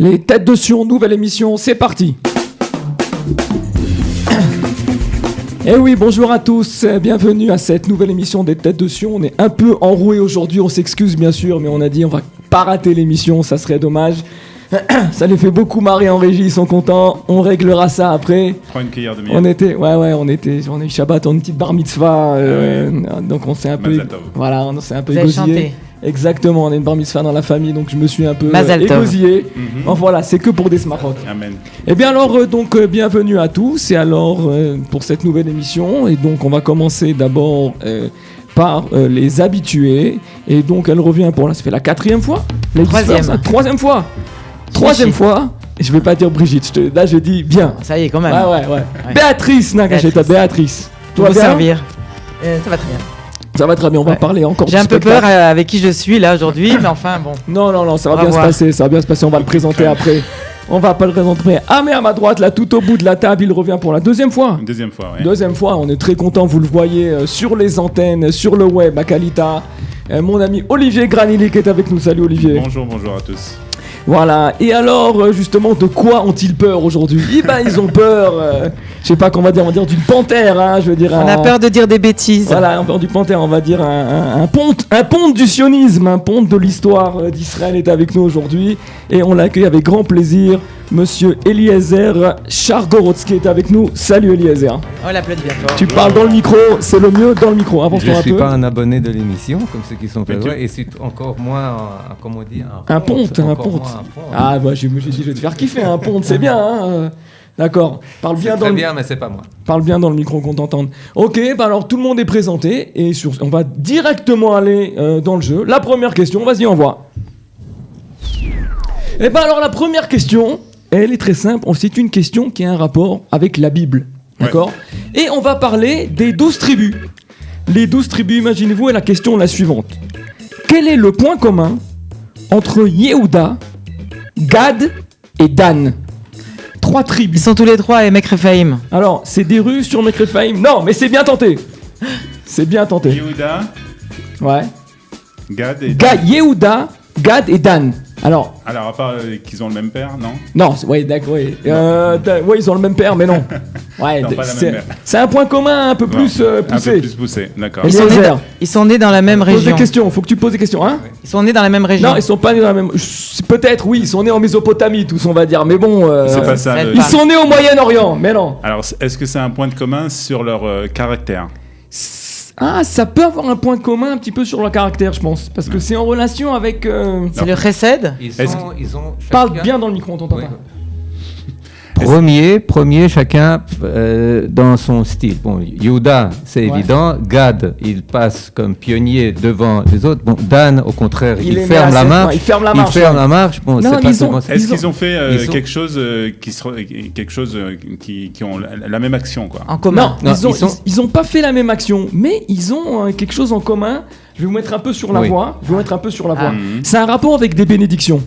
Les têtes de Sion, nouvelle émission, c'est parti. Eh oui, bonjour à tous, bienvenue à cette nouvelle émission des têtes de Sion. On est un peu enroué aujourd'hui, on s'excuse bien sûr, mais on a dit on va pas rater l'émission, ça serait dommage. Ça les fait beaucoup marrer en régie, ils sont contents, on réglera ça après. Prends une cuillère de miel. On a eu Shabbat, on a une petite bar mitzvah, donc on s'est un peu... Voilà, on s'est un peu égosillé. Exactement, on a une bar mitzvah dans la famille, donc je me suis un peu égosillé. Bon, voilà, c'est que pour des smarot. Amen. Et bien alors, bienvenue à tous, et alors, pour cette nouvelle émission, et donc on va commencer d'abord par les habitués, et donc elle revient pour là, ça fait la 4e fois. Troisième fois. Troisième fois, je vais pas dire Brigitte, là je dis bien. Ça y est quand même. Ouais. Béatrice, Béatrice. Tu vas servir. Ça va très bien. Ça va très bien, on va parler encore. J'ai un peu peur avec qui je suis là aujourd'hui, mais enfin bon. Non, ça va bien se passer, on va le présenter après. On va pas le présenter. Ah mais à ma droite, là tout au bout de la table, il revient pour la deuxième fois. Deuxième fois, ouais. Deuxième fois, on est très content, vous le voyez sur les antennes, sur le web à Kalita. Mon ami Olivier Granilli qui est avec nous. Salut Olivier. Bonjour à tous. Voilà, et alors justement de quoi ont-ils peur aujourd'hui? Eh ben ils ont peur, je sais pas qu'on va dire d'une panthère, hein, je veux dire. On a peur de dire des bêtises. Voilà, on a peur du panthère, on va dire un ponte du sionisme, un ponte de l'histoire d'Israël est avec nous aujourd'hui, et on l'accueille avec grand plaisir, Monsieur Eliezer Chargorodsky est avec nous. Salut Eliezer. On l'applaudit bien fort. Tu parles dans le micro, c'est le mieux dans le micro. Je ne suis pas un abonné de l'émission, comme ceux qui sont pas et c'est encore moins, comment on dit, un ponte. Ah bah j'ai dit je vais te faire kiffer, un ponte, c'est bien. Hein D'accord. Parle bien c'est dans très le... bien, mais c'est pas moi. Parle bien dans le micro qu'on t'entende. Ok, bah alors tout le monde est présenté et on va directement aller dans le jeu. La première question, vas-y envoie. Et bah alors la première question, elle est très simple. C'est une question qui a un rapport avec la Bible, d'accord ? Et on va parler des 12 tribus. Les 12 tribus, imaginez-vous, et la question est la suivante. Quel est le point commun entre Yehuda, Gad et Dan? 3 tribus. Ils sont tous les 3 à Mekrefaïm. Alors, c'est des rues sur Mekrefaïm. Non, mais c'est bien tenté. C'est bien tenté. Yehuda. Ouais. Gad et Dan. Yehuda, Gad et Dan. Alors, à part qu'ils ont le même père, non? Non, ouais, d'accord, ouais. Ouais, ils ont le même père, mais non. Ouais, non, pas la même mère. C'est un point commun un peu plus poussé. Un peu plus poussé, d'accord. Ils sont nés dans la même région. Pose des questions, faut que tu poses des questions, hein? Ils sont nés dans la même région. Non, ils sont pas nés dans la même... Peut-être, oui, ils sont nés en Mésopotamie, tous, on va dire, mais bon... C'est pas ça. Ils sont nés au Moyen-Orient, mais non. Alors, est-ce que c'est un point de commun sur leur caractère? Ah, ça peut avoir un point commun un petit peu sur leur caractère, je pense. Parce que c'est en relation avec... C'est le chesed. Ils ont Parle bien dans le micro, on t'entend pas. Premier chacun dans son style. Bon, Yehuda, c'est évident. Gad, il passe comme pionnier devant les autres. Bon, Dan, au contraire, il ferme la marche. Il ferme la marche. Bon, non, est-ce qu'ils ont fait quelque chose qui ont la même action, quoi? En commun. Non, ils ont pas fait la même action, mais ils ont quelque chose en commun. Je vais vous mettre un peu sur la voie. C'est un rapport avec des bénédictions.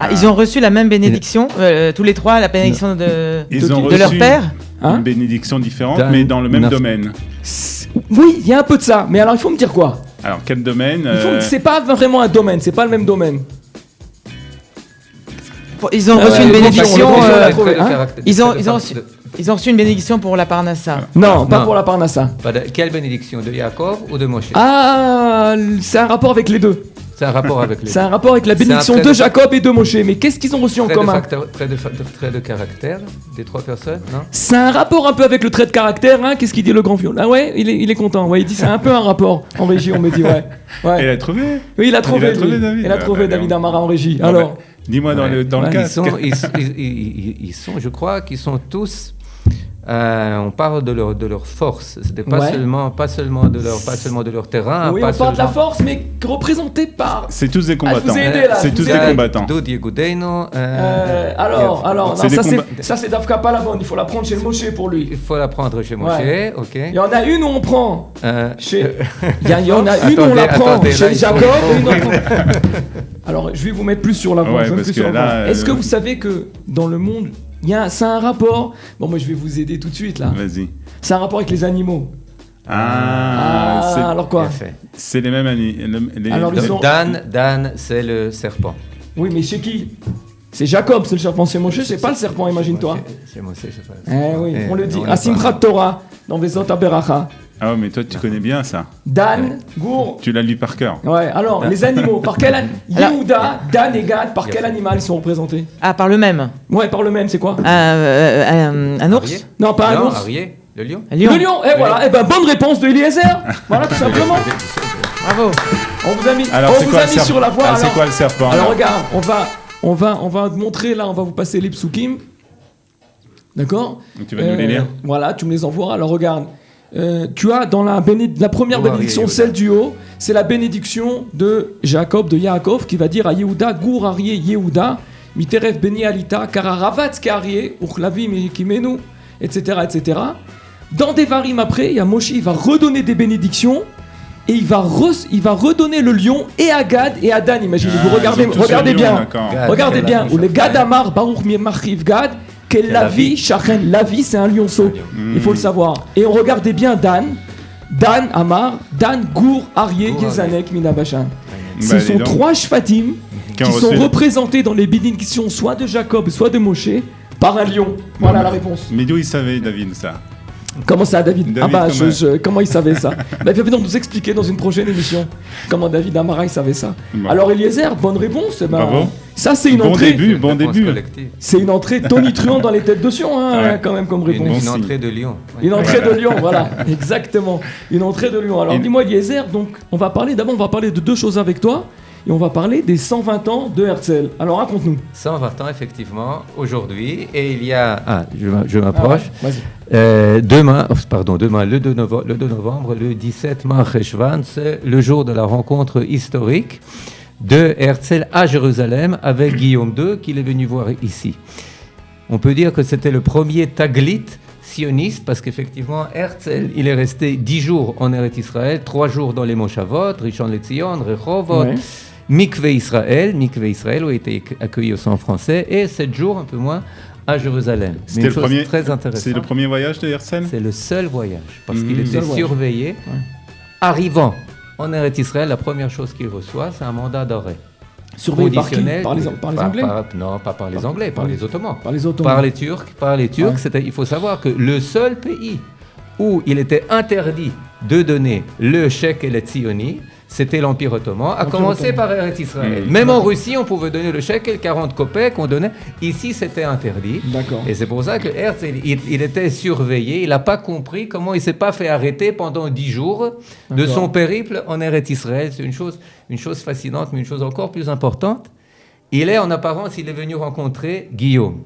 Ils ont reçu la même bénédiction, tous les 3, la bénédiction de leur père. Une bénédiction différente, mais dans le même domaine. Oui, il y a un peu de ça, mais alors il faut me dire quoi? Alors quel domaine? C'est pas vraiment un domaine, c'est pas le même domaine. Ils ont reçu une bénédiction. Ils ont reçu une bénédiction pour la Parnassa. Non, pas pour la Parnassa. Quelle bénédiction? De Yaakov ou de Moshe? Ah, c'est un rapport avec les deux. C'est un rapport avec les C'est un rapport avec la bénédiction de Jacob et de Moshe. Mais qu'est-ce qu'ils ont reçu en commun? Trait de caractère des 3 personnes, non? C'est un rapport un peu avec le trait de caractère, hein. Qu'est-ce qu'il dit le grand viol? Ah ouais, il est content. Ouais, il dit c'est un peu un rapport en régie, on me dit ouais. Il a trouvé? Oui, il a trouvé David. Il a trouvé David Amara en régie. Alors, dis-moi dans le casque. Ils sont, je crois qu'ils sont tous... on parle de leur force. C'était pas seulement de leur terrain. Oui, on parle de la force, mais représentée par. C'est tous des combattants. Je vous ai aidé, là. C'est tous des combattants. Alors, non, ça c'est Dafka pas la bonne. Il faut la prendre chez le Moshe pour lui. Il faut la prendre chez Moshe, ok. Il y en a une où on prend. Il y en a une où on la prend chez Jacob et une où on prend. Alors, je vais vous mettre plus sur la voie. Est-ce que vous savez que dans le monde c'est un rapport. Bon, moi je vais vous aider tout de suite là. Vas-y. C'est un rapport avec les animaux. Alors quoi? C'est les mêmes animaux. Dan, c'est le serpent. Oui, mais chez qui? C'est Jacob, c'est le serpent, c'est Moshe, c'est pas le serpent, imagine-toi. C'est Moshe, je sais pas. Eh oui, on le dit. Asimchat Torah, dans Vezot Aberacha. Ah ouais, mais toi, tu connais bien ça. Dan, Gour. Tu l'as lu par cœur. Ouais, alors, les animaux, par quel Yehuda, Dan et Gad, par quel animal ils sont représentés? Ah, par le même. Ouais, par le même, c'est quoi? Un ours? Non, pas un ours. Le lion. Le lion, et voilà, et ben bonne réponse de Eliezer. Voilà, tout simplement. Bravo. On vous a mis, Alors, on vous a mis sur la voie. Ah, c'est quoi le serpent? Alors regarde, on va te montrer là, on va vous passer les psukim. D'accord? Donc, tu vas nous les lire. Voilà, tu me les envoies. Alors regarde, tu as dans la première bénédiction, celle du haut, c'est la bénédiction de Jacob, de Yaakov, qui va dire à Yehuda, Gour Arié Yehuda, Miteref Beni Alita, Kararavatz Karié, Uchlavi Kimenu, etc., etc. Dans Devarim après, il y a Moshe, il va redonner des bénédictions. Et il va redonner le lion et à Gad et à Dan. Imaginez-vous, regardez bien. Regardez bien. Ou le Gad Amar, Baruch Marchiv Gad, quel lavi, Shachen. Lavi, c'est un lionceau. Il faut le savoir. Et regardez bien Dan. Dan Amar, Dan Gour, Arié, Gezanek, Minabashan. Ce sont 3 Shvatim qui sont représentés dans les bénédictions soit de Jacob, soit de Moshe, par un lion. Voilà la réponse. Mais d'où il savait, David, ça? Comment ça, David? Comment il savait ça? Il va donc nous expliquer dans une prochaine émission comment David Amara il savait ça. Bon. Alors Eliezer, bonne réponse. Bravo. Ça c'est une entrée. Bon début. C'est une entrée tonitruante dans les têtes de Sion, quand même comme réponse. Une entrée de lion. Une entrée de lion, voilà, exactement. Une entrée de lion. Alors dis-moi Eliezer, donc on va parler de 2 choses avec toi. Et on va parler des 120 ans de Herzl. Alors raconte-nous. 120 ans, effectivement, aujourd'hui. Et il y a... je m'approche. Vas-y. Demain, le 2 novembre, le 17 Mar-Cheshvan, c'est le jour de la rencontre historique de Herzl à Jérusalem avec Guillaume II, qu'il est venu voir ici. On peut dire que c'était le premier taglit sioniste, parce qu'effectivement, Herzl, il est resté 10 jours en Eretz Israël, 3 jours dans les Moshavot, Rishon LeZion, Rehovot, Mikveh Israël, où il était accueilli au sang français, et 7 jours, un peu moins, à Jérusalem. C'était le premier, très intéressant. C'est le premier voyage de Herzl? C'est le seul voyage, parce qu'il était surveillé. Ouais. Arrivant en Eretz Israël, la première chose qu'il reçoit, c'est un mandat d'arrêt. Surveillé par qui? Par les Anglais? Non, pas par les Anglais, par les Ottomans. Par les Ottomans. Par les Turcs. Ouais. Il faut savoir que le seul pays où il était interdit de donner le shekel et tzioni, c'était l'Empire ottoman, à commencer par Eretz Israël. Même en Russie, on pouvait donner le shekel, 40 kopecks, on donnait. Ici, c'était interdit. D'accord. Et c'est pour ça que Herzl, il était surveillé. Il n'a pas compris comment il ne s'est pas fait arrêter pendant 10 jours de son périple en Eretz Israël. C'est une chose fascinante, mais une chose encore plus importante. Il est, en apparence, il est venu rencontrer Guillaume.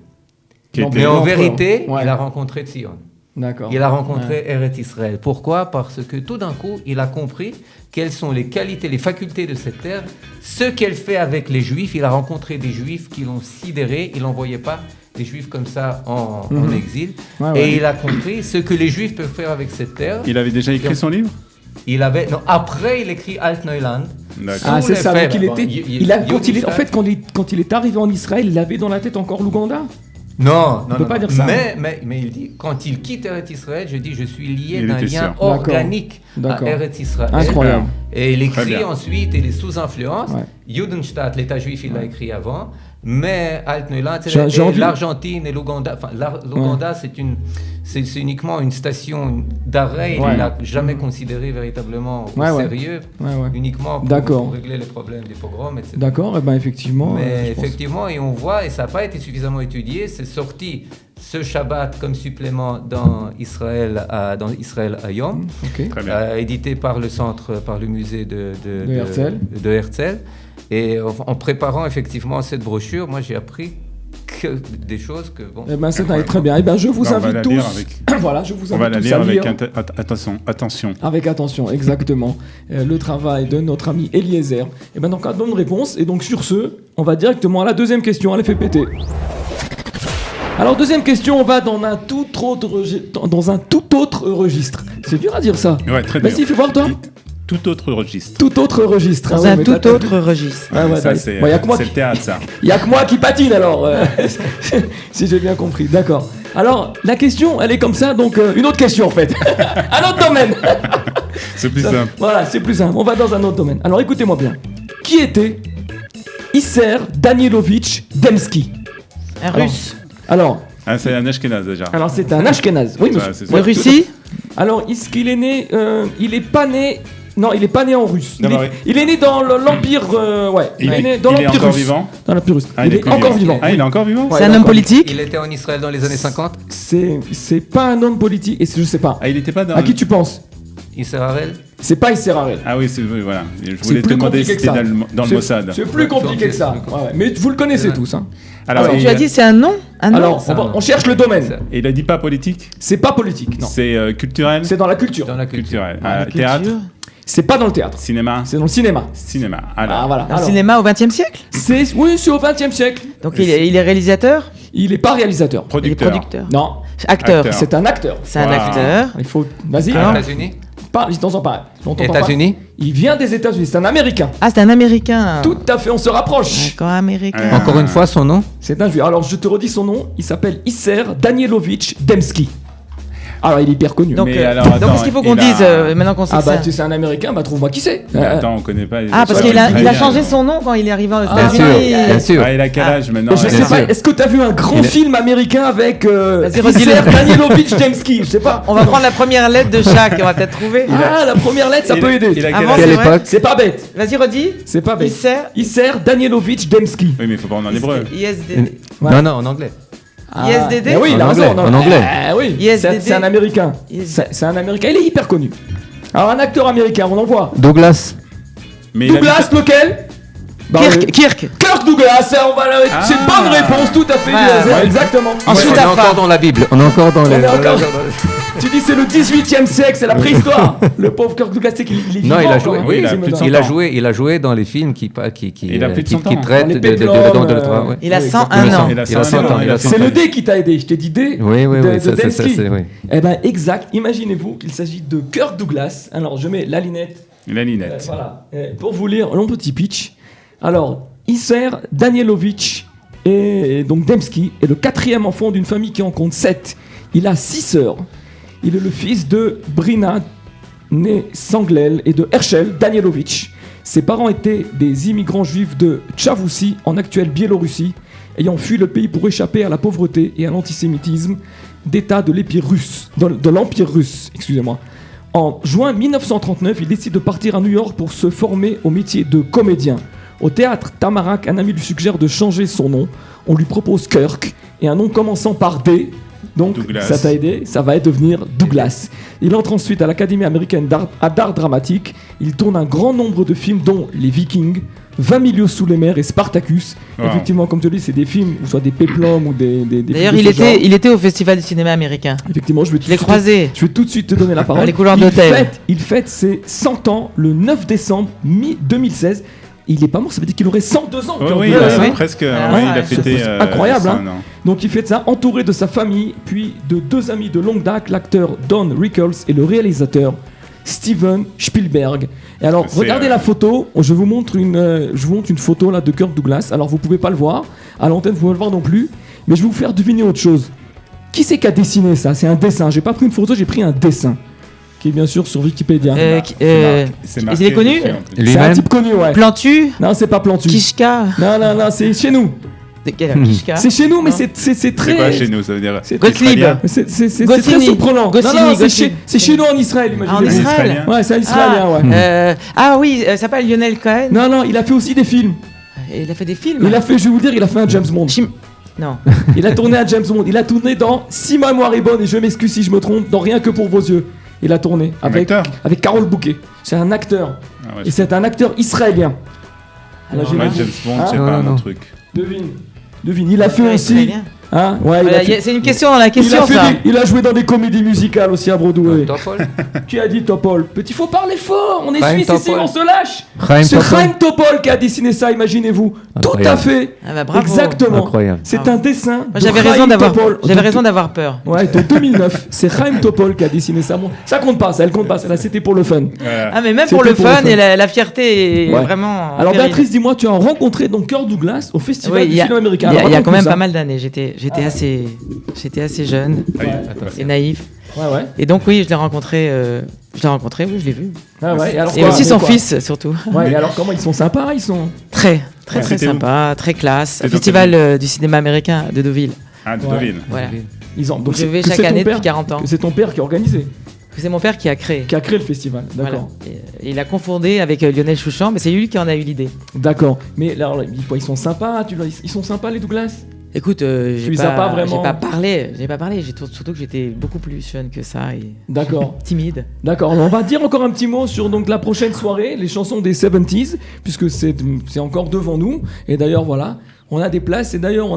Mais en vérité, il a rencontré Tzion. D'accord. Il a rencontré Eretz Israël. Pourquoi? Parce que tout d'un coup, il a compris quelles sont les qualités, les facultés de cette terre, ce qu'elle fait avec les Juifs. Il a rencontré des Juifs qui l'ont sidéré. Il n'envoyait pas des Juifs comme ça en exil. Et il a compris ce que les Juifs peuvent faire avec cette terre. Il avait déjà écrit son livre? Après, il écrit Alt-Neuland. Ah, c'est ça. Donc quand il est arrivé en Israël, il avait dans la tête encore l'Ouganda? Non, on ne peut pas dire ça. Mais il dit, quand il quitte Eretz Israël, je suis lié d'un lien organique à Eretz Israël. Incroyable. Et il écrit ensuite, il est sous influence. Judenstaat, l'État juif, il l'a écrit avant. Mais Alt-Neuland, c'est l'Argentine et l'Ouganda. Enfin, l'Ouganda, c'est uniquement une station d'arrêt. Il ne l'a jamais considéré véritablement au sérieux. Uniquement pour régler les problèmes des pogroms, etc. D'accord, et ben effectivement. Mais effectivement, et on voit, et ça n'a pas été suffisamment étudié, c'est sorti ce Shabbat comme supplément dans Israël Hayom, édité par le musée de Herzl. Et en préparant effectivement cette brochure, moi j'ai appris des choses que bon. Eh ben c'est très bien. Eh ben je vous invite tous. Voilà, je vous invite tous à lire. On va la lire avec attention. Avec attention, exactement. Le travail de notre ami Eliezer. Et ben donc on donne une réponse. Et donc sur ce, on va directement à la deuxième question. Allez, fait péter. Alors deuxième question, on va dans un tout autre registre. C'est dur à dire ça. Ouais, très bien. Vas-y, fais voir toi. Tout autre registre. Tout autre registre. Dans un tout autre registre. Ça, c'est le théâtre, ça. Il n'y a que moi qui patine, alors. Si j'ai bien compris. D'accord. Alors, la question, elle est comme ça. Donc, une autre question, en fait. Un autre domaine. C'est plus simple. Voilà, c'est plus simple. On va dans un autre domaine. Alors, écoutez-moi bien. Qui était Isser Danielovitch Demski? Un russe. Alors. C'est un Ashkenaz déjà. Alors c'est un Ashkenaz. Oui, monsieur. De Russie. Alors, est-ce qu'il est né il est pas né. Non, il est pas né en russe. Il est né dans l'Empire. Il est né dans l'Empire russe. encore vivant. Dans l'Empire russe. Il est encore vivant. Ah, il est encore vivant. C'est un homme politique. Il était en Israël dans les années 50. C'est pas un homme politique. Et je sais pas. Ah, il était pas dans. À qui tu penses? Isser Harel. C'est pas Isser Harel. Ah oui, voilà. Je voulais te demander si c'était dans le Mossad. C'est plus compliqué que ça. Ouais, mais vous le connaissez tous. Hein. Alors tu as dit c'est un nom. Alors, on cherche le domaine. Et il a dit pas politique? C'est pas politique, non. C'est culturel? C'est dans la culture. Dans la culture. Théâtre? C'est pas dans le théâtre. Cinéma? C'est dans le cinéma. Cinéma. Voilà. Dans le cinéma au XXe siècle? Oui, c'est au XXe siècle. Donc il est réalisateur? Il est pas réalisateur. Producteur? Il est producteur. Non. Acteur. C'est un acteur. C'est un acteur. Il faut. Vas-y. États-Unis. Je t'entends pas. États-Unis. Il vient des États-Unis. C'est un Américain. Ah, c'est un Américain. Tout à fait. On se rapproche. D'accord, Américain. Encore une fois, son nom. C'est un juif. Alors je te redis son nom. Il s'appelle Isser Danielovitch Demski. Alors il est hyper connu. Donc, attends, qu'est-ce qu'il faut qu'on dise maintenant qu'on sait que ça? tu sais un Américain, trouve-moi qui c'est. Attends, on connaît pas. Parce qu'il a changé son nom quand il est arrivé aux États-Unis. Bien sûr. Il a quel âge maintenant? Je sais pas. Est-ce que t'as vu un grand film américain avec Isser Danielovitch Demski? Je sais pas. On va prendre la première lettre de chaque. On va peut-être trouver. La première lettre, ça peut aider. Il a quelle époque? C'est pas bête. Vas-y, redis. C'est pas bête. Isser Danielovitch Demski. Oui, mais il faut pas en hébreu. ISDD. Non, en anglais. ISDD. Oui, il a raison. En anglais. Oui. ISDD. C'est un Américain. C'est un Américain. Il est hyper connu. Alors un acteur américain, on en voit. Douglas. Mais Douglas, lequel? Kirk. Kirk Douglas, c'est une bonne réponse, tout à fait. Exactement. Ensuite, on est encore dans la Bible. On est encore dans les. Tu dis c'est le 18e siècle, c'est la préhistoire. Le pauvre Kirk Douglas, c'est qu'il est vivant. Non, il a joué. Oui, Il a joué dans les films qui traitent de Il a 101 ans. C'est le D qui t'a aidé. Je t'ai dit D. Oui. Demski. Eh ben exact. Imaginez-vous qu'il s'agit de Kirk Douglas. Alors je mets la lunette. Voilà. Pour vous lire un petit pitch. Alors, Isser Danielovitch et donc Demski est le 4e enfant d'une famille qui en compte 7. Il a 6 sœurs. Il est le fils de Brina, née Sanglel, et de Herschel Danielovitch. Ses parents étaient des immigrants juifs de Tchavussi, en actuelle Biélorussie, ayant fui le pays pour échapper à la pauvreté et à l'antisémitisme d'État de l'Empire russe. Excusez-moi. En juin 1939, il décide de partir à New York pour se former au métier de comédien. Au théâtre Tamarack, un ami lui suggère de changer son nom. On lui propose Kirk et un nom commençant par D. Donc Douglas. Ça t'a aidé, ça va devenir Douglas. Il entre ensuite à l'Académie américaine d'art dramatique. Il tourne un grand nombre de films dont Les Vikings, 20 milieux sous les mers et Spartacus. Wow. Effectivement, comme tu dis, c'est des films, soit des péplums ou des D'ailleurs, il était au Festival du cinéma américain. Effectivement, je l'ai croisé. Je vais tout de suite te donner la parole. Les couloirs d'hôtel. Il fête ses 100 ans le 9 décembre 2016. Il est pas mort, ça veut dire qu'il aurait 102 ans. Oui, presque. Il a fêté. C'est incroyable. Donc il fait ça entouré de sa famille, puis de 2 amis de longue date, l'acteur Don Rickles et le réalisateur Steven Spielberg. Et alors, regardez la photo. Je vous montre une photo là de Kirk Douglas. Alors vous pouvez pas le voir à l'antenne, vous pouvez le voir non plus. Mais je vais vous faire deviner autre chose. Qui c'est qui a dessiné ça? C'est un dessin. J'ai pas pris une photo, j'ai pris un dessin. Qui est bien sûr sur Wikipédia. Il est connu? C'est un type connu, ouais. Plantu? Non, c'est pas Plantu. Kishka? Non, c'est chez nous. C'est chez nous, mais c'est très. C'est quoi chez nous? Ça veut dire. Gottlieb. C'est très surprenant. C'est chez nous en Israël, imaginez. En Israël? Ouais, c'est un Israélien, ouais. Oui, ça s'appelle Lionel Cohen. Non, il a fait aussi des films. Il a fait des films? Je vais vous dire, il a fait un James Bond. Non. Il a tourné un James Bond. Il a tourné dans, si ma mémoire est bonne, et je m'excuse si je me trompe, dans Rien que pour vos yeux. Il a tourné avec Carole Bouquet. C'est un acteur. Et c'est un acteur israélien. James Bond, c'est pas un truc. Devine, il a fait aussi. Hein, ouais, c'est une question dans la question. Il a joué dans des comédies musicales aussi à Broadway. Topol. Qui a dit Topol? Petit, faut parler fort. On est suisse ici, on se lâche. C'est Chaim Topol qui a dessiné ça, imaginez-vous. Tout à fait. Bravo. Exactement. Incroyable. C'est un dessin. J'avais raison d'avoir peur. Ouais, de 2009. C'est Chaim Topol qui a dessiné ça. Bon, ça compte pas, elle compte pas. Là, c'était pour le fun. Ah, mais même pour le fun et la fierté est vraiment. Alors, Béatrice, dis-moi, tu as rencontré donc Kirk Douglas au Festival du film américain. Il y a quand même pas mal d'années. J'étais assez jeune et naïf. Ouais. Et donc oui, je l'ai rencontré, oui, je l'ai vu. Et, alors, et aussi son fils, surtout. Ouais, et alors comment ils sont sympas, ils sont très. Très sympa, très classe. Un festival du cinéma américain de Deauville. Ah, de Deauville. Voilà. Donc je vais chaque année depuis 40 ans. C'est ton père qui a organisé. C'est mon père qui a créé. Qui a créé le festival, d'accord. Voilà. Il a confondé avec Lionel Chouchan, mais c'est lui qui en a eu l'idée. D'accord. Mais alors, ils sont sympas, ils sont sympas les Douglas ? Écoute, j'ai pas parlé. Surtout que j'étais beaucoup plus jeune que ça et d'accord. Timide. D'accord. On va dire encore un petit mot sur donc la prochaine soirée, les chansons des 70s, puisque c'est encore devant nous. Et d'ailleurs, voilà. On a des places et d'ailleurs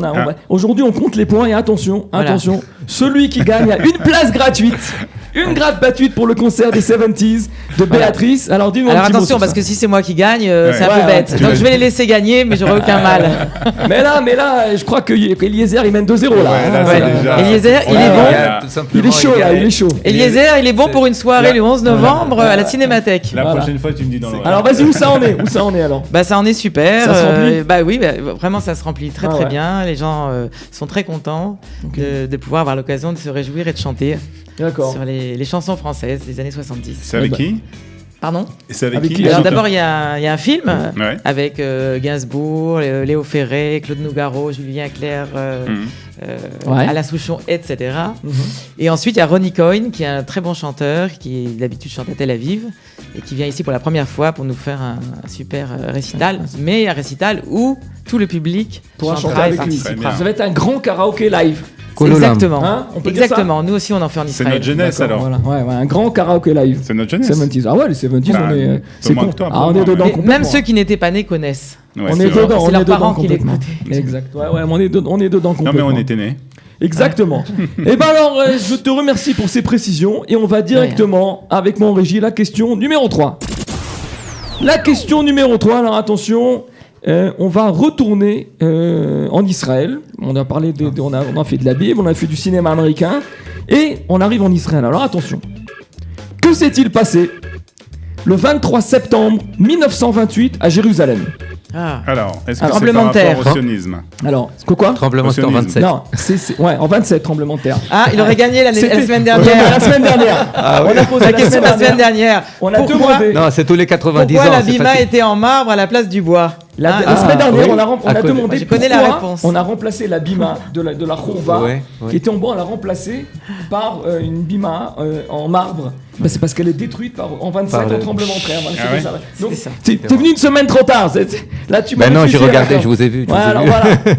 aujourd'hui on compte les points et attention, celui qui gagne a une place gratuite. Une gratte gratuite pour le concert des 70s de Béatrice. Alors dis-nous un petit attention mot parce que si c'est moi qui gagne, c'est un peu bête. Donc je vais les laisser gagner, mais j'aurai aucun mal. mais là, je crois que Eliezer il mène 2-0 là. Eliezer, il est bon. Il est chaud là, il est chaud. Eliezer, il est bon pour une soirée le 11 novembre à la Cinémathèque. La prochaine fois tu me dis dans l'oreille. Alors vas-y, où ça en est alors? Bah ça en est super. Ça se remplit. Oui, vraiment ça se remplit très bien. Les gens sont très contents de pouvoir avoir l'occasion de se réjouir et de chanter. D'accord. Sur les chansons françaises des années 70. C'est avec qui? Pardon? C'est avec qui? Alors d'abord il y a un film avec Gainsbourg, Léo Ferré, Claude Nougaro, Julien Clerc, Alain Souchon, etc. Et ensuite il y a Ronnie Coyne qui est un très bon chanteur qui d'habitude chante à Tel Aviv et qui vient ici pour la première fois pour nous faire un super récital, mais un récital où tout le public pourra chanter avec lui. Ça va être un grand karaoké live. Exactement. Hein, exactement. Nous aussi, on en fait en Israël. C'est notre jeunesse alors. Voilà. Ouais, un grand karaoké live. C'est notre jeunesse. 70s. Ah ouais, les 70s, on est dedans. Même ceux qui n'étaient pas nés connaissent. Ouais, on est dedans. C'est leurs parents qui l'écoutaient. Exact. Ouais, on est dedans complètement. Non mais on était nés. Exactement. Et ben alors, je te remercie pour ces précisions et on va directement avec mon régie la question numéro 3. La question numéro 3. Alors attention. On va retourner en Israël. On a parlé on a fait de la Bible, on a fait du cinéma américain et on arrive en Israël. Alors attention, que s'est-il passé le 23 septembre 1928 à Jérusalem? Alors, est-ce que c'est tremblement par de terre rapport au sionisme? Alors, quoi? Tremblement de terre 27. Non, en 27 tremblement de terre. Ah, il aurait gagné la semaine dernière. La semaine dernière. On a posé la question la semaine dernière. On a demandé. Non, c'est tous les 90 ans. Pourquoi la bima était en marbre à la place du bois? La semaine dernière, on a demandé pourquoi la réponse. On a remplacé la bima de la Chorva qui était en bois, on l'a remplacée par une bima en marbre. Bah, c'est parce qu'elle est détruite en 27 en tremblement de terre. Voilà, donc, t'es venu une semaine trop tard. Là, tu m'as non, j'ai regardé, je vous ai vu.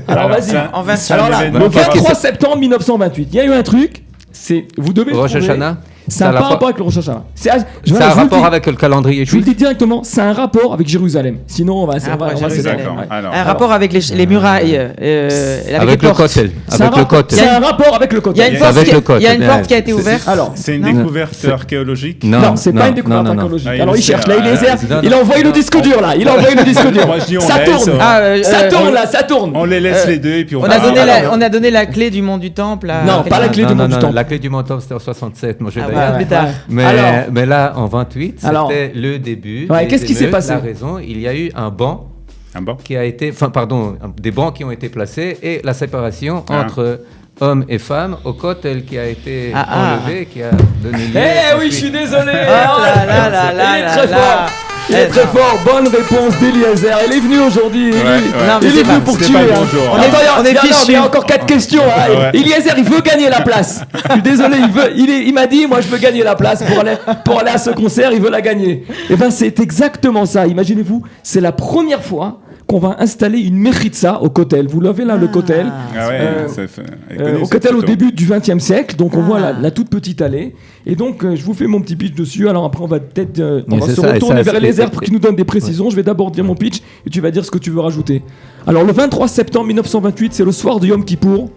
Alors vas-y. Alors là, le 23 septembre 1928, il y a eu un truc. Vous devez Rosh Hashanah. Ça n'a pas rapport avec le Rosh Hashanah. C'est un rapport avec le calendrier juif. Je vous le dis directement, c'est un rapport avec Jérusalem. Sinon, on va un rapport avec les murailles. Avec le Kotel. C'est un rapport avec le Kotel. Il y a une porte qui a été ouverte. C'est une découverte archéologique? Non, c'est pas une découverte archéologique. Alors il cherche là, il a envoyé le disque dur là. Ça tourne. Ça tourne là, ça tourne. On les laisse les deux et puis on a donné la clé du mont du Temple. Non, pas la clé du mont du Temple. La clé du mont du Temple, c'était en 67. Moi, j'ai mais là, en 28, c'était le début. Qu'est-ce qui s'est passé? La raison, il y a eu un banc qui a été, des bancs qui ont été placés et la séparation entre hommes et femmes au Kotel qui a été enlevé, qui a donné lieu. Oui, je suis désolé. Il est très fort. Il est très fort, bonne réponse d'Eliezer. Il est venu aujourd'hui. Il est venu pour tuer. On est fichu. Il y a encore 4 questions. Eliezer, il veut gagner la place. Je suis désolé, il m'a dit, moi je veux gagner la place pour aller à ce concert, il veut la gagner. Et ben c'est exactement ça. Imaginez-vous, c'est la première fois qu'on va installer une mechitza au Kotel. Vous l'avez là, le Kotel. Au Kotel au début du XXe siècle. Donc on voit la toute petite allée. Et donc je vous fais mon petit pitch dessus. Alors après on va peut-être se retourner vers les airs pour qu'ils nous donnent des précisions. Je vais d'abord dire mon pitch et tu vas dire ce que tu veux rajouter. Alors le 23 septembre 1928, c'est le soir de Yom Kippour.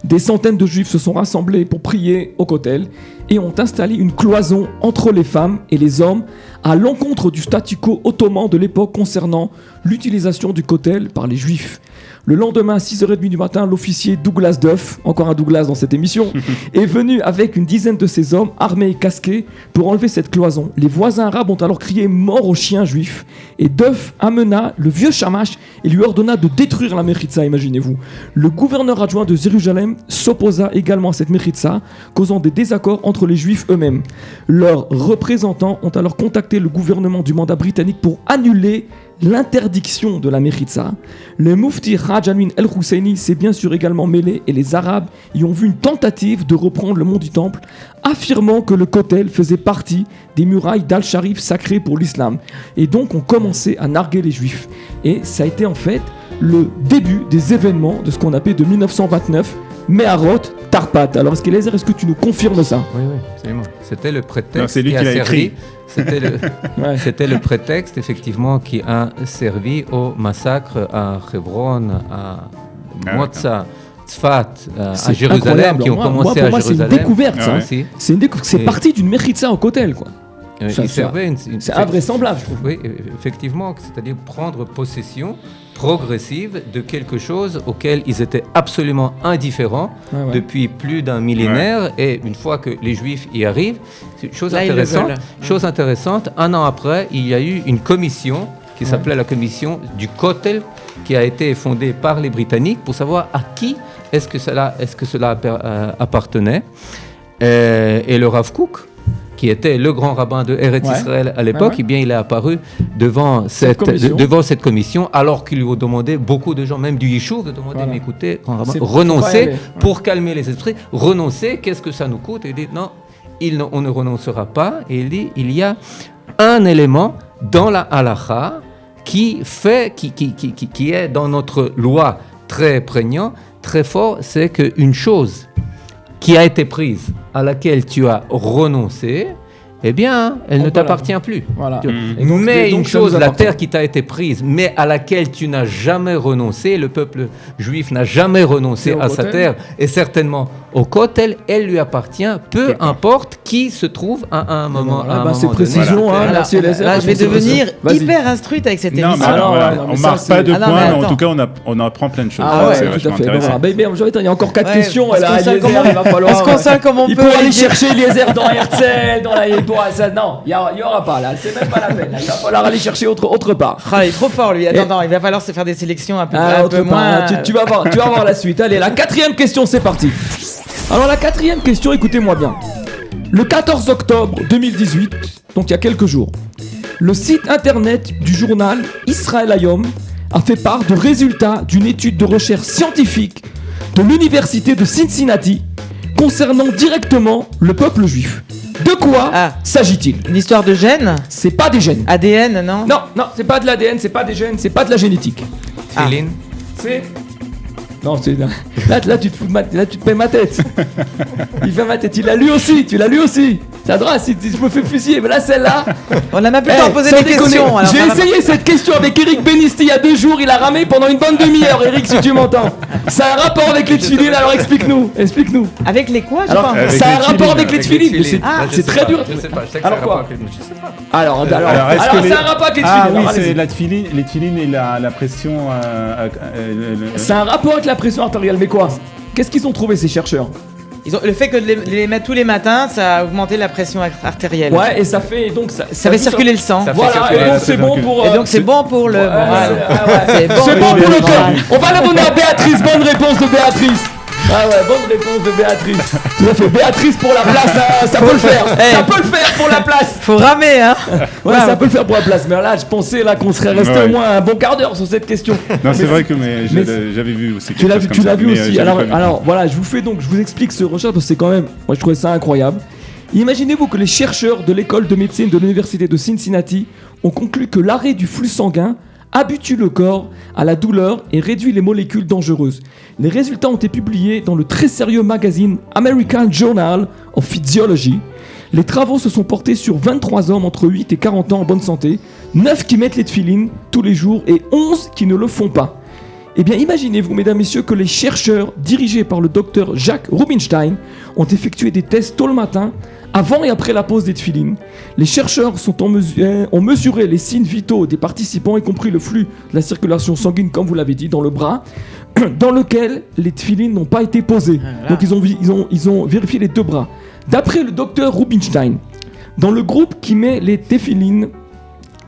Des centaines de juifs se sont rassemblés pour prier au Kotel et ont installé une cloison entre les femmes et les hommes à l'encontre du statu quo ottoman de l'époque concernant l'utilisation du Kotel par les juifs. Le lendemain, à 6h30 du matin, l'officier Douglas Duff, encore un Douglas dans cette émission, est venu avec une dizaine de ses hommes, armés et casqués, pour enlever cette cloison. Les voisins arabes ont alors crié « mort aux chiens juifs » et Duff amena le vieux Shamash et lui ordonna de détruire la Mechitza, imaginez-vous. Le gouverneur adjoint de Jérusalem s'opposa également à cette Mechitza, causant des désaccords entre les juifs eux-mêmes. Leurs représentants ont alors contacté le gouvernement du mandat britannique pour annuler l'interdiction de la Mechitza. Le Mufti Haj Amin El-Husseini s'est bien sûr également mêlé et les Arabes y ont vu une tentative de reprendre le mont du Temple, affirmant que le Kotel faisait partie des murailles d'Al-Sharif sacrées pour l'islam. Et donc on commençait à narguer les Juifs. Et ça a été en fait le début des événements de ce qu'on appelait de 1929 Meharot Tarpat. Alors est-ce que tu nous confirmes ça? Oui, absolument. C'était le prétexte. Non, c'est lui qui l'a écrit. C'était le prétexte, effectivement, qui a servi au massacre à Hebron, à Motza, Tzfat, à Jérusalem, qui ont commencé à Jérusalem. C'est une découverte, ça. C'est parti d'une Mechitza au Kotel, quoi. C'est invraisemblable, je trouve. Oui, effectivement, c'est-à-dire prendre possession progressive de quelque chose auquel ils étaient absolument indifférents depuis plus d'un millénaire. Et une fois que les Juifs y arrivent, c'est une chose intéressante. Un an après, il y a eu une commission qui s'appelait la commission du Kotel, qui a été fondée par les Britanniques pour savoir à qui est-ce que cela appartenait. Et le Rav Kook, qui était le grand rabbin de Eretz Israël à l'époque, eh bien, il est apparu devant cette commission, alors qu'il lui a demandé, beaucoup de gens, même du Yishuv, de demander, mais écoutez, grand rabbin, renoncez pour calmer les esprits, renoncez, qu'est-ce que ça nous coûte? Et il dit, non, on ne renoncera pas. Et il dit, il y a un élément dans la halakha qui est dans notre loi très prégnant, très fort, c'est qu'une chose qui a été prise, à laquelle tu as renoncé, eh bien, elle ne t'appartient plus. Voilà. Mais une chose, la terre qui t'a été prise, mais à laquelle tu n'as jamais renoncé, le peuple juif n'a jamais renoncé à sa terre, et certainement au Kotel, elle lui appartient, peu importe qui se trouve à un moment donné. C'est précision, là, je vais devenir hyper instruite avec cette émission. On ne marque pas de points, mais en tout cas, on apprend plein de choses. Ah ouais, tout à fait. Il y a encore 4 questions. Est-ce qu'on sait comment on peut aller chercher Eliezer dans Herzl, dans la non, il n'y aura pas là, c'est même pas la peine. Là. Il va falloir aller chercher autre part. Il est trop fort lui. Attends, il va falloir se faire des sélections un peu moins. Tu vas voir la suite. Allez, la 4e question, c'est parti. Alors la 4e question, écoutez-moi bien. Le 14 octobre 2018, donc il y a quelques jours, le site internet du journal Israël Hayom a fait part de résultats d'une étude de recherche scientifique de l'université de Cincinnati concernant directement le peuple juif. De quoi s'agit-il? Une histoire de gènes? C'est pas des gènes. ADN, non? Non, c'est pas de l'ADN, c'est pas des gènes, c'est pas de la génétique. Céline? C'est... Non, là tu te paies ma tête. Il fait ma tête, tu l'as lu aussi. Ça droit, si je me fais fusiller, mais là celle-là... On n'a même plus le temps de poser des questions. J'ai essayé cette question avec Eric Benisti il y a 2 jours, il a ramé pendant une bonne demi-heure, Eric, si tu m'entends. Ça a un rapport avec les tefilines, alors explique-nous. Avec les quoi? Ça a un rapport avec les tefilines, c'est très dur. Je sais pas, alors quoi? Alors, ça a un rapport avec les tefilines. Ah oui, c'est la tefilines, les tefilines et la pression... C'est un rapport avec la pression artérielle, mais quoi? Qu'est-ce qu'ils ont trouvé ces chercheurs? Le fait que de les mettre tous les matins, ça a augmenté la pression artérielle. Ouais, et ça fait donc ça fait circuler le sang. Voilà, et donc c'est bon pour. Et donc c'est bon pour le. C'est bon pour le corps. On va la donner à Béatrice. Bonne réponse de Béatrice. Ah ouais, bonne réponse de Béatrice. Tu as fait Béatrice pour la place, ça peut le faire. Ça peut le faire pour la place. Faut ramer, hein. Ouais, ça peut le faire pour la place. Mais là, je pensais qu'on serait resté au moins un bon quart d'heure sur cette question. Non, c'est vrai que j'avais vu aussi. Tu l'as vu aussi. Alors voilà, je vous explique ce recherche parce que c'est quand même, moi je trouvais ça incroyable. Imaginez-vous que les chercheurs de l'école de médecine de l'université de Cincinnati ont conclu que l'arrêt du flux sanguin habitue le corps à la douleur et réduit les molécules dangereuses. Les résultats ont été publiés dans le très sérieux magazine American Journal of Physiology. Les travaux se sont portés sur 23 hommes entre 8 et 40 ans en bonne santé, 9 qui mettent les tefilines tous les jours et 11 qui ne le font pas. Eh bien, imaginez-vous, mesdames, messieurs, que les chercheurs dirigés par le docteur Jacques Rubinstein ont effectué des tests tôt le matin avant et après la pose des tefilines. Les chercheurs ont mesuré les signes vitaux des participants, y compris le flux de la circulation sanguine, comme vous l'avez dit, dans le bras, dans lequel les tefilines n'ont pas été posées. Donc ils ont vérifié les deux bras. D'après le docteur Rubinstein, dans le groupe qui met les tefilines,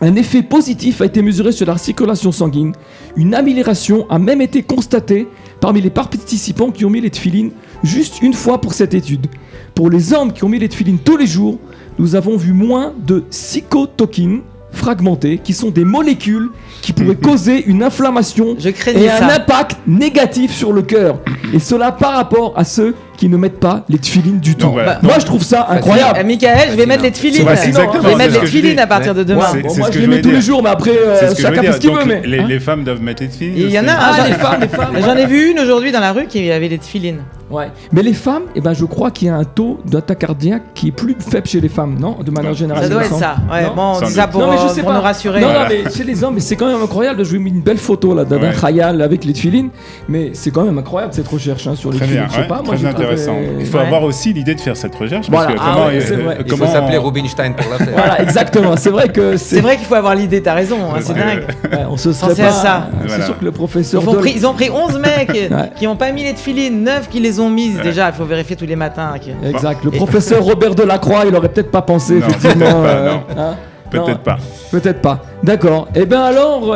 un effet positif a été mesuré sur la circulation sanguine. Une amélioration a même été constatée parmi les participants qui ont mis les tefilines juste une fois pour cette étude. Pour les hommes qui ont mis les tefilines tous les jours, nous avons vu moins de cytokines fragmentées, qui sont des molécules qui pourraient causer une inflammation et un impact négatif sur le cœur. Et cela par rapport à ceux qui ne mettent pas les tefilines du tout. Moi, je trouve ça incroyable. Michael, je vais mettre les tefilines. Je vais mettre les tefilines à partir de demain. Moi, je les mets tous les jours, mais après, chacun fait ce qu'il veut. Les femmes doivent mettre les tefilines. Il y en a, les femmes. J'en ai vu une aujourd'hui dans la rue qui avait les tefilines. Ouais. Mais les femmes, je crois qu'il y a un taux d'attaque cardiaque qui est plus faible chez les femmes, non? De manière générale. Ça doit être ça. Ouais, bon, on dit ça pour nous rassurer. Non, mais chez les hommes, mais c'est quand même incroyable. Je vous ai mis une belle photo là d'un khayal avec les tefilines, mais c'est quand même incroyable cette recherche sur les tefilines. Je sais pas, moi très intéressant. Il faut avoir aussi l'idée de faire cette recherche. Parce que il faut s'appeler Rubinstein pour la faire. Voilà, exactement. C'est vrai qu'il faut avoir l'idée. T'as raison. C'est dingue. On se serait pas. Ça. C'est sûr que le professeur. Ils ont pris 11 mecs qui n'ont pas mis les tefilines, 9 qui les ont mises déjà. Il faut vérifier tous les matins. Exact. Le professeur Robert Delacroix, il aurait peut-être pas pensé effectivement. Peut-être pas. D'accord. Et bien alors,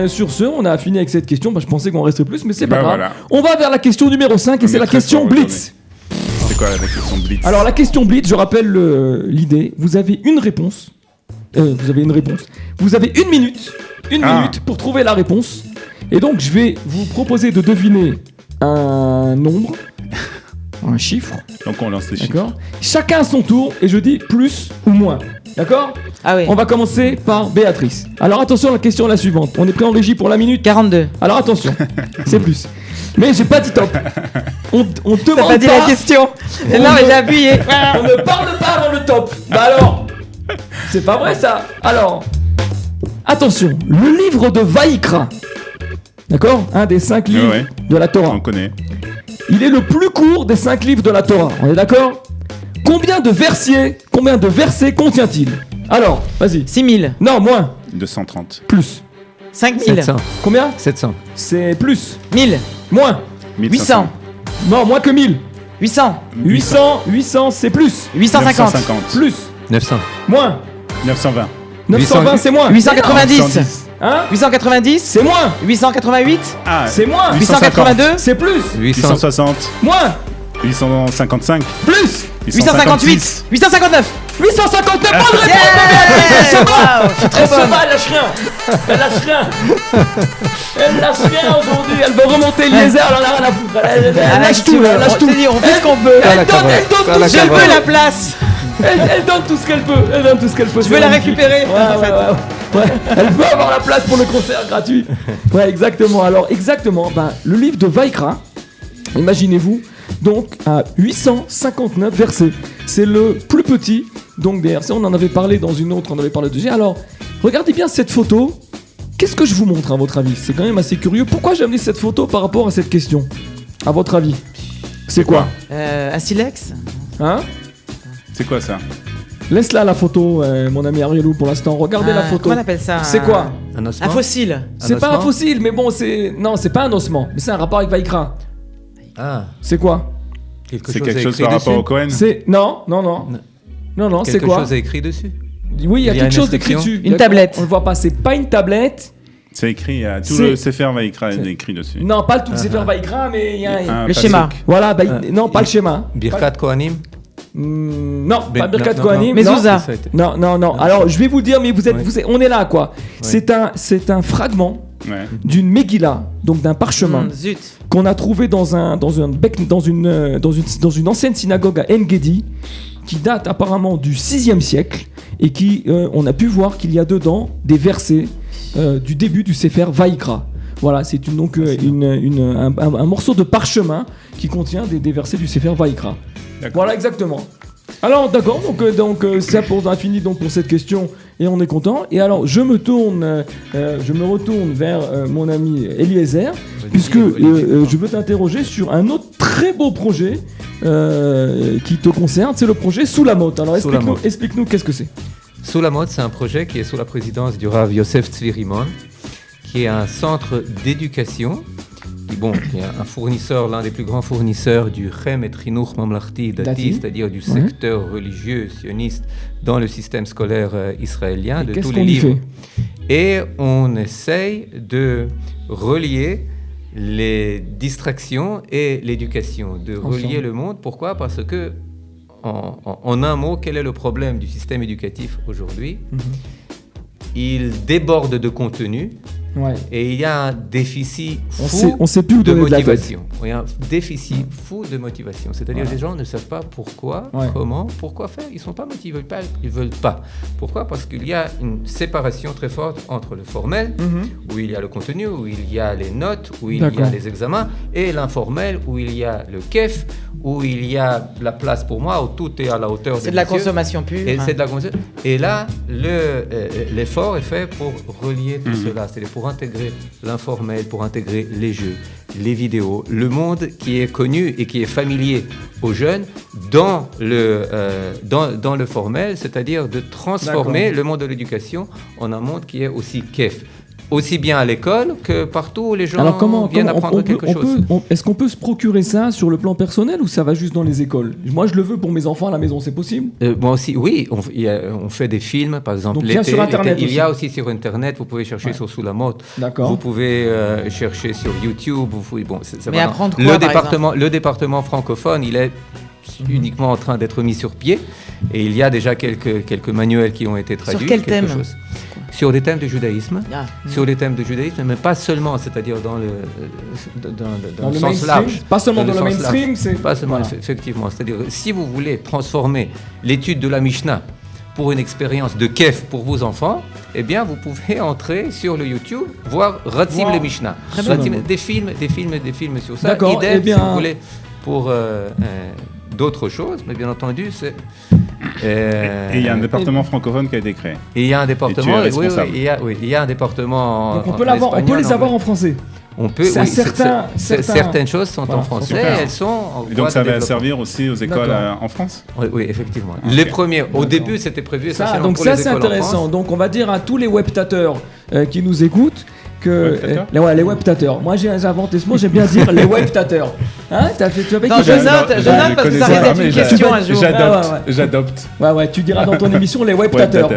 sur ce, on a fini avec cette question. Je pensais qu'on restait plus, mais c'est pas grave. Voilà. On va vers la question numéro 5 et c'est la question Blitz. C'est quoi la question Blitz? Alors la question Blitz, je rappelle l'idée. Vous avez une réponse. Vous avez une minute pour trouver la réponse. Et donc je vais vous proposer de deviner un nombre, un chiffre. Donc on lance les chiffres. D'accord. Chacun à son tour et je dis plus ou moins. D'accord? Ah oui. On va commencer par Béatrice. Alors attention, la question est la suivante. On est prêt en régie pour la minute? 42. Alors attention, c'est plus. Mais j'ai pas dit top. On demande T'as pas dit la question. Non mais j'ai appuyé. On ne parle pas avant le top. Bah alors, c'est pas vrai ça. Alors, attention, le livre de Vaïkra. D'accord? Un des 5 livres de la Torah. On connaît. Il est le plus court des 5 livres de la Torah. On est d'accord? Combien de versets contient-il? Alors, vas-y. 6000. Non, moins. 230. Plus. 5000. 700. Combien? 700. C'est plus. 1000. Moins. 800. Non, moins que 1000. 800. 800, c'est plus. 850. 950. Plus. 900. Moins. 920. 920, c'est moins. 890. Hein? 890. C'est moins. 888. Ah, c'est moins. 882. C'est plus. 860. Moins. 855. Plus. 858. 859. 859. Bonne réponse. Elle lâche rien. Elle lâche rien aujourd'hui. Elle veut remonter Eliezer. Elle en a rien à foutre. Elle lâche tout. Elle lâche tout. On fait ce qu'on peut. Elle donne tout. Je veux la place. Elle donne tout ce qu'elle peut. Je veux la récupérer. Ouais. Elle veut avoir la place pour le concert gratuit. Ouais, exactement. Alors, exactement. Le livre de Vaïkra, imaginez-vous, donc à 859 versets. C'est le plus petit donc des versets. On en avait parlé dans une autre, on avait parlé de G. Alors, regardez bien cette photo. Qu'est-ce que je vous montre à votre avis? C'est quand même assez curieux. Pourquoi j'ai amené cette photo par rapport à cette question? À votre avis? C'est quoi? Un silex? Hein? C'est quoi ça? Laisse là la photo, mon ami Arielou, pour l'instant. Regardez la photo. Comment on appelle ça? C'est quoi? Un fossile. C'est pas un fossile, mais bon, c'est pas un ossement. Mais c'est un rapport avec Vaïkra. Ah. C'est quoi? C'est quelque chose par rapport au Cohen? Non, c'est quoi? Quelque chose est écrit dessus? Oui, il y a quelque chose d'écrit dessus. Une tablette. On le voit pas, c'est pas une tablette. C'est écrit, tout le Sefer Vaïkra est écrit dessus. Non, pas tout le Sefer Vaïkra, mais il y a le schéma. Voilà, non, pas le schéma. Birkat Kohanim? Non, pas Birkat Kohanim. Mezouza. Non. Alors, je vais vous dire, mais on est là, quoi. C'est un fragment d'une Megillah, donc d'un parchemin, qu'on a trouvé dans une ancienne synagogue à En-Gedi, qui date apparemment du 6e siècle, et qui, on a pu voir qu'il y a dedans des versets du début du Sefer Vaïkra. Voilà, c'est un morceau de parchemin qui contient des versets du Sefer Vaïkra. Voilà, exactement. Alors, d'accord, donc ça on a fini donc pour cette question et on est content. Et alors, je me retourne vers mon ami Eliezer, puisque je veux t'interroger sur un autre très beau projet qui te concerne, c'est le projet Soulamot. Alors explique-nous qu'est-ce que c'est. Soulamot, c'est un projet qui est sous la présidence du Rav Yosef Tzvi Rimon, qui est un centre d'éducation, qui est un fournisseur, l'un des plus grands fournisseurs du Chem et Trinuch Mamlachti Dati, c'est-à-dire du secteur religieux sioniste dans le système scolaire israélien, de tous les livres. Et on essaye de relier les distractions et l'éducation, de relier le monde. Pourquoi ? Parce que, en un mot, quel est le problème du système éducatif aujourd'hui ? Il déborde de contenu. Et il y a un déficit fou de motivation. Il y a un déficit fou de motivation. C'est-à-dire que les gens ne savent pas pourquoi, comment, pourquoi faire. Ils ne sont pas motivés, ils ne veulent pas. Pourquoi ? Parce qu'il y a une séparation très forte entre le formel, où il y a le contenu, où il y a les notes, où il y a les examens, et l'informel, où il y a le kef, où il y a la place pour moi, où tout est à la hauteur de la consommation pure. Et là, l'effort est fait pour relier tout cela. C'est pour intégrer l'informel, pour intégrer les jeux, les vidéos, le monde qui est connu et qui est familier aux jeunes dans le formel, c'est-à-dire de transformer le monde de l'éducation en un monde qui est aussi kef. Aussi bien à l'école que partout où les gens viennent apprendre quelque chose. Est-ce qu'on peut se procurer ça sur le plan personnel ou ça va juste dans les écoles ? Moi, je le veux pour mes enfants à la maison, c'est possible ? Moi aussi, oui. On fait des films, par exemple. Donc, sur Internet il y a aussi sur Internet, vous pouvez chercher sur Soulamot. D'accord. Vous pouvez chercher sur YouTube. Mais apprendre quoi, le département francophone, il est uniquement en train d'être mis sur pied. Et il y a déjà quelques manuels qui ont été traduits. Sur quel thème ? Sur des thèmes de judaïsme, mais pas seulement, c'est-à-dire dans le sens large. Pas seulement dans le mainstream, pas seulement, effectivement. C'est-à-dire, si vous voulez transformer l'étude de la Mishnah pour une expérience de kef pour vos enfants, eh bien, vous pouvez entrer sur le YouTube, voir Ratzim le Mishnah. Des films sur ça. D'accord. Idem, si vous voulez, pour d'autres choses, mais bien entendu, c'est... Et il y a un département francophone qui a été créé. Et il y a un département, il y a un département. Donc on peut les avoir en français. On peut. Certaines choses sont en français. Elles sont. Et donc ça va servir aussi aux écoles en France. Oui, effectivement. Les premiers. Au début, c'était prévu essentiellement donc pour les écoles c'est intéressant. Donc on va dire à tous les webtateurs qui nous écoutent. Les webtateurs. Moi j'ai inventé ce mot, j'aime bien dire les webtateurs. Hein, tu as fait je note parce que ça va être une question un jour. J'adopte. Ouais, tu diras dans ton émission les webtateurs.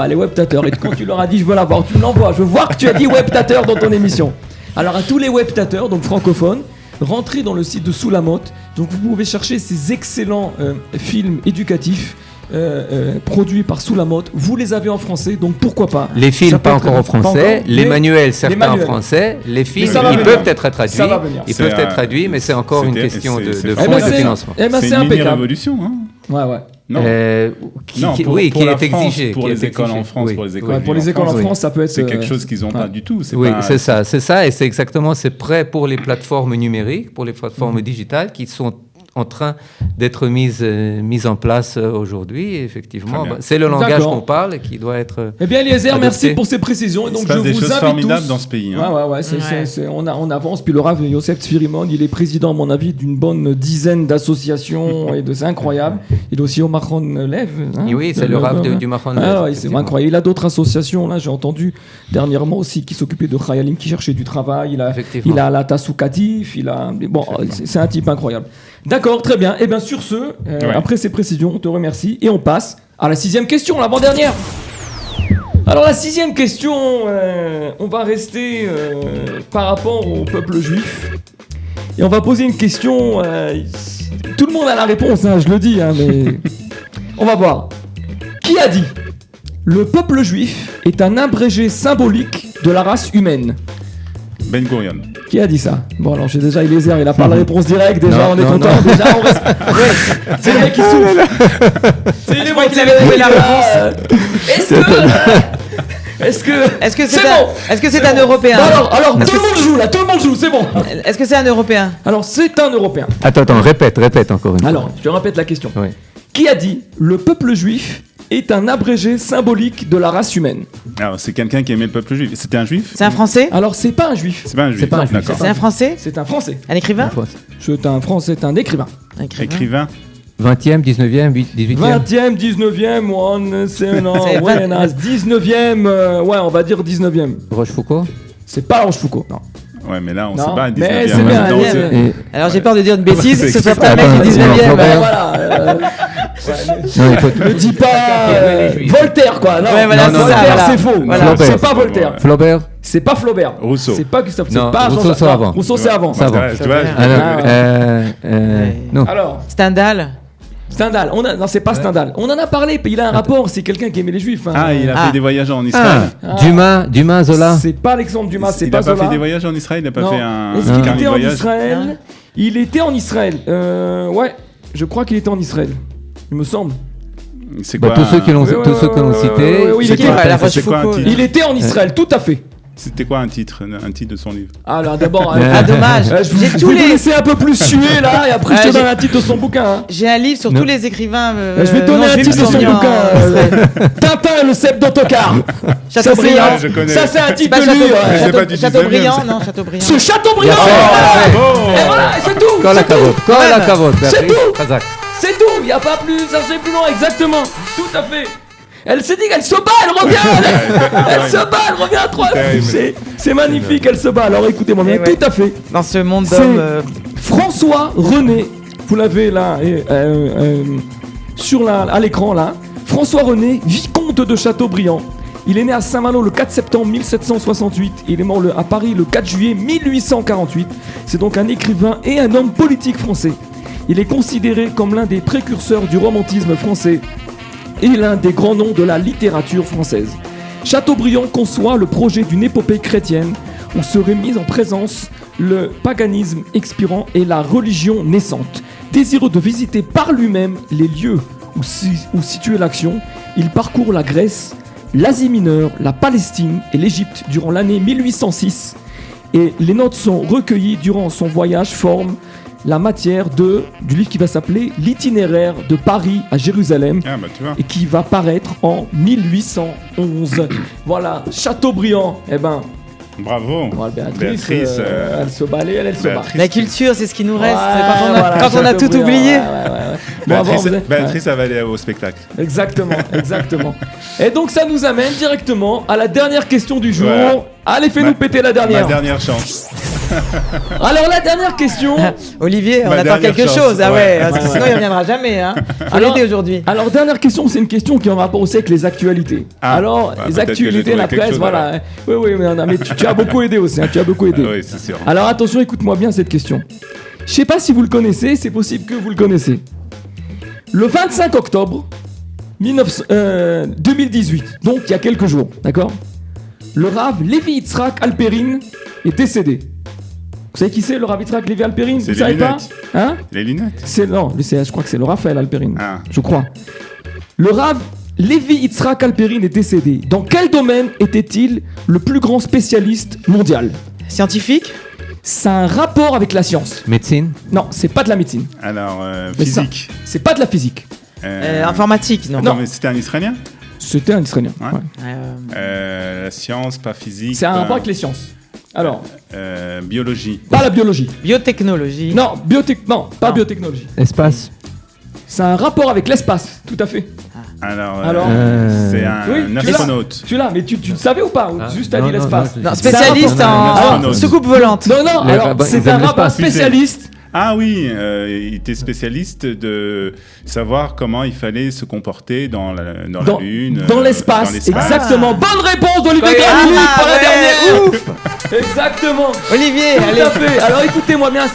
Les webtateurs. Et quand tu leur as dit je veux l'avoir, tu me l'envoies. Je veux voir que tu as dit webtateurs dans ton émission. Alors à tous les webtateurs, donc francophones, rentrez dans le site de Soulamot. Donc vous pouvez chercher ces excellents films éducatifs. Produits par Soulamot, vous les avez en français, donc pourquoi pas. Les films pas encore en français, les manuels certains en français, les films ils peuvent être traduits, ils peuvent être traduits, mais c'est encore une question de fonds et de financement. C'est une mini-révolution, hein. Ouais. Qui est exigé pour les écoles en France, pour les écoles en France, ça peut être. C'est quelque chose qu'ils n'ont pas du tout. C'est ça, et c'est exactement, c'est prêt pour les plateformes numériques, pour les plateformes digitales qui sont en train d'être mise en place aujourd'hui. Et effectivement, c'est le langage qu'on parle et qui doit être. Eh bien, Eliezer, merci pour ces précisions. Et donc, il se passe des choses formidables dans ce pays. On avance. Puis le Rav Yosef Tzvi Rimon, il est président, à mon avis, d'une bonne dizaine d'associations et c'est incroyable. Il est aussi au Machon Lev. Oui, c'est le Rav du Machon Lev. C'est incroyable. Il a d'autres associations. Là, j'ai entendu dernièrement aussi qui s'occupaient de Chayalim qui cherchaient du travail. Il a la Tasoukatif. C'est un type incroyable. D'accord, très bien. Et bien sur ce, après ces précisions, on te remercie et on passe à la 6e question, l'avant-dernière. Alors la 6e question, on va rester par rapport au peuple juif. Et on va poser une question, tout le monde a la réponse, je le dis, mais on va voir. Qui a dit « Le peuple juif est un abrégé symbolique de la race humaine » Ben Gurion. Qui a dit ça ? Bon, alors j'ai déjà Eliezer, il a pas la réponse directe, déjà on est content, déjà on reste. C'est le mec qui souffle. C'est le mec qui avait trouvé la réponse. Est-ce que c'est un Européen ? Alors tout le monde joue, c'est bon. Est-ce que c'est un Européen ? Alors c'est un Européen. Attends, répète encore une fois. Alors, je répète la question. Oui. Qui a dit « Le peuple juif est un abrégé symbolique de la race humaine. Alors, c'est quelqu'un qui aimait le peuple juif. C'était un juif? C'est un Français? Alors, c'est pas un juif. C'est pas un juif. D'accord. C'est un Français? C'est un Français. Un écrivain? C'est un Français, c'est un écrivain. Écrivain. 20e, 19e, 18e 20e, 19e, c'est non, 19e, ouais, on va dire 19e. Rochefoucauld? C'est pas Rochefoucauld, non. Ouais, mais là, on sait pas, 19e. Mais c'est bien. Alors, j'ai peur de dire une bêtise, que ce soit pas un mec du 19e. Voilà. Ne dis pas Voltaire, quoi. Non, Voltaire, c'est faux. C'est pas Voltaire. Flaubert? C'est pas Flaubert. Rousseau. C'est pas Gustave. C'est pas Rousseau, c'est avant. Rousseau, c'est avant. Non. Alors, Stendhal? Stendhal, non, c'est pas Stendhal. On en a parlé, il a un rapport, c'est quelqu'un qui aimait les juifs. Ah, il a fait des voyages en Israël. Dumas, Zola. C'est pas Alexandre Dumas, c'est pas Zola. Il a pas fait des voyages en Israël, il a pas fait un Est-ce qu'il était en Israël? Il était en Israël. Ouais, je crois qu'il était en Israël. Il me semble. C'est quoi? Tous ceux que l'on citait. Il était en Israël, tout à fait. C'était quoi un titre de son livre? Alors d'abord, dommage. Je vais vous laisser un peu plus suer là, et après je te donne un titre de son bouquin. Hein. J'ai un livre sur tous les écrivains. Je vais te donner un titre de son bouquin. Tintin, le cep d'autocar. Chateaubriand. Ça c'est un titre de livre. Chateaubriand, non, Chateaubriand. C'est Chateaubriand. Et voilà, c'est tout. Quand la cavote. C'est tout. C'est tout. Il n'y a pas plus, ça c'est plus loin, exactement. Tout à fait. Elle s'est dit qu'elle se bat, elle revient. Elle se bat, elle revient à 3. C'est magnifique, elle se bat. Alors écoutez-moi bien, tout à fait. Dans ce monde d'hommes. François René, vous l'avez là, à l'écran là. François René, vicomte de Chateaubriand. Il est né à Saint-Malo le 4 septembre 1768. Il est mort à Paris le 4 juillet 1848. C'est donc un écrivain et un homme politique français. Il est considéré comme l'un des précurseurs du romantisme français et l'un des grands noms de la littérature française. Chateaubriand conçoit le projet d'une épopée chrétienne où serait mis en présence le paganisme expirant et la religion naissante. Désireux de visiter par lui-même les lieux où situait l'action, il parcourt la Grèce, l'Asie mineure, la Palestine et l'Égypte durant l'année 1806. Et les notes sont recueillies durant son voyage forment la matière du livre qui va s'appeler L'itinéraire de Paris à Jérusalem et qui va paraître en 1811. Voilà, Chateaubriand, bravo. Voilà, Béatrice elle se balait, elle se bat. La culture, c'est ce qui nous reste quand on a tout oublié. Béatrice, elle va aller au spectacle. Exactement. Et donc ça nous amène directement à la dernière question du jour. Ouais. Allez, fais-nous péter la dernière. Ma dernière chance. Alors la dernière question. Olivier, on attend quelque chose. Parce que sinon il reviendra jamais. Faut l'aider aujourd'hui. Alors dernière question, c'est une question qui est en rapport aussi avec les actualités. Les actualités, la presse, voilà. Oui, mais tu as beaucoup aidé aussi. Tu as beaucoup aidé. Oui, c'est sûr. Alors attention, écoute-moi bien cette question. Je sais pas si vous le connaissez, c'est possible que vous le connaissez. Le 25 octobre 2018, donc il y a quelques jours, d'accord ? Le Rav Levi Yitzhak Alperin est décédé. Vous savez qui c'est, le Rav Yitzhak Levi Alperin ? C'est vous savez pas ? Hein ? Les lunettes ? Je crois que c'est le Raphaël Alperin. Je crois. Le Rav Levi Yitzhak Alperin est décédé. Dans quel domaine était-il le plus grand spécialiste mondial ? Scientifique ? C'est un rapport avec la science. Médecine ? Non, c'est pas de la médecine. Alors, physique ? C'est pas de la physique. Informatique, non. Non, mais c'était un Israélien ? C'était un Israélien. La science, pas physique. C'est un rapport avec les sciences. Alors. Biologie. Pas la biologie. Biotechnologie. Non, pas biotechnologie. Espace. C'est un rapport avec l'espace, tout à fait. Alors c'est un astronaute. Tu l'as, mais tu le savais ou pas ? Juste à dit l'espace. Spécialiste en soucoupe volante. Non, alors c'est un rapport spécialiste. Ah oui, il était spécialiste de savoir comment il fallait se comporter dans la Lune. Dans l'espace, exactement. Bonne réponse d'Olivier Granilli pour la dernière. Ouf. Exactement. Olivier, allez. Tout à fait. Alors écoutez-moi bien,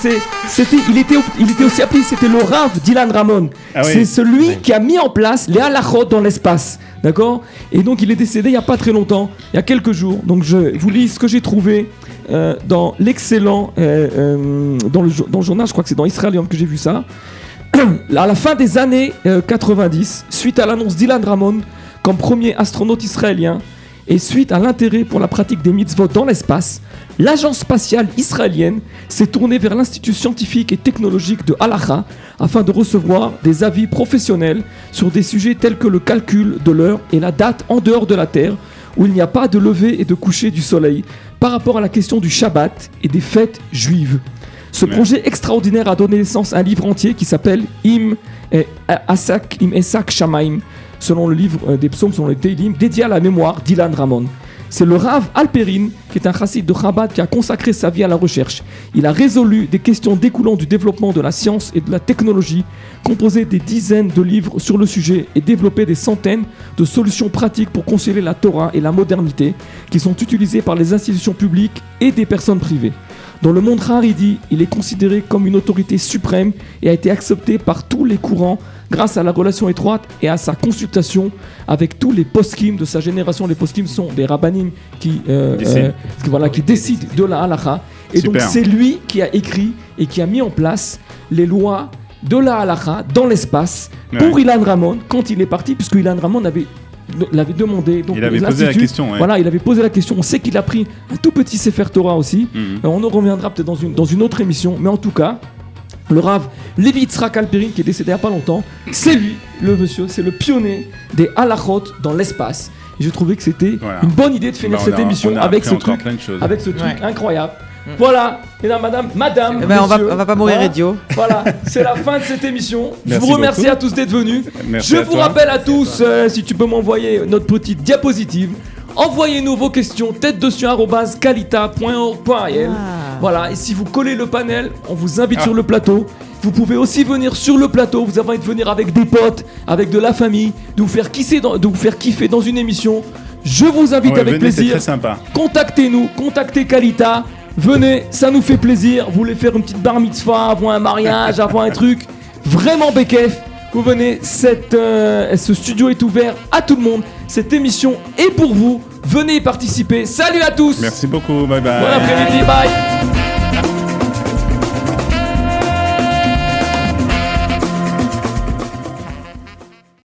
il était aussi appelé, c'était le Rav Dylan Ramon. C'est celui qui a mis en place les halachot dans l'espace. D'accord ? Et donc il est décédé il n'y a pas très longtemps, il y a quelques jours. Donc je vous lis ce que j'ai trouvé dans l'excellent, dans le journal, je crois que c'est dans Israël que j'ai vu ça. À la fin des années 90, suite à l'annonce d'Ilan Ramon comme premier astronaute israélien, Et suite à l'intérêt pour la pratique des mitzvot dans l'espace, l'agence spatiale israélienne s'est tournée vers l'Institut scientifique et technologique de Halacha afin de recevoir des avis professionnels sur des sujets tels que le calcul de l'heure et la date en dehors de la Terre, où il n'y a pas de lever et de coucher du soleil, par rapport à la question du Shabbat et des fêtes juives. Ce projet extraordinaire a donné naissance à un livre entier qui s'appelle Im Esak Shamaim, selon le livre des psaumes, selon les Teilim, dédié à la mémoire d'Ilan Ramon. C'est le Rav Alperin, qui est un chassid de Chabad, qui a consacré sa vie à la recherche. Il a résolu des questions découlant du développement de la science et de la technologie, composé des dizaines de livres sur le sujet et développé des centaines de solutions pratiques pour concilier la Torah et la modernité, qui sont utilisées par les institutions publiques et des personnes privées. Dans le monde Haredi, il est considéré comme une autorité suprême et a été accepté par tous les courants grâce à la relation étroite et à sa consultation avec tous les poskim de sa génération. Les poskim sont des rabbanim qui décident de la halakha. Et super. Donc c'est lui qui a écrit et qui a mis en place les lois de la halakha dans l'espace pour Ilan Ramon quand il est parti, puisque Ilan Ramon l'avait demandé. Donc, il avait posé la question. Ouais. Voilà, il avait posé la question. On sait qu'il a pris un tout petit Sefer Torah aussi. On en reviendra peut-être dans une autre émission. Mais en tout cas, le Rav Levi Yitzhak Alperin, qui est décédé il n'y a pas longtemps, c'est lui, le monsieur, c'est le pionnier des halachot dans l'espace. Et je trouvais que c'était une bonne idée de finir cette émission avec ce truc incroyable. Voilà, mesdames, madame, on va pas mourir idiot. Voilà, c'est la fin de cette émission. Je vous remercie à tous d'être venus. Je vous rappelle à tous, si tu peux m'envoyer notre petite diapositive, envoyez-nous vos questions tête-dessus@kalita.org.il. Voilà, et si vous collez le panel, on vous invite sur le plateau. Vous pouvez aussi venir sur le plateau, vous avez envie de venir avec des potes, avec de la famille, de vous faire kiffer dans une émission. Je vous invite avec plaisir. C'est très sympa. Contactez-nous, contactez Kalita. Venez, ça nous fait plaisir. Vous voulez faire une petite bar mitzvah, avant un mariage, avant un truc vraiment békef, vous venez. Ce studio est ouvert à tout le monde. Cette émission est pour vous. Venez y participer. Salut à tous. Merci beaucoup. Bye bye. Bon après-midi. Bye.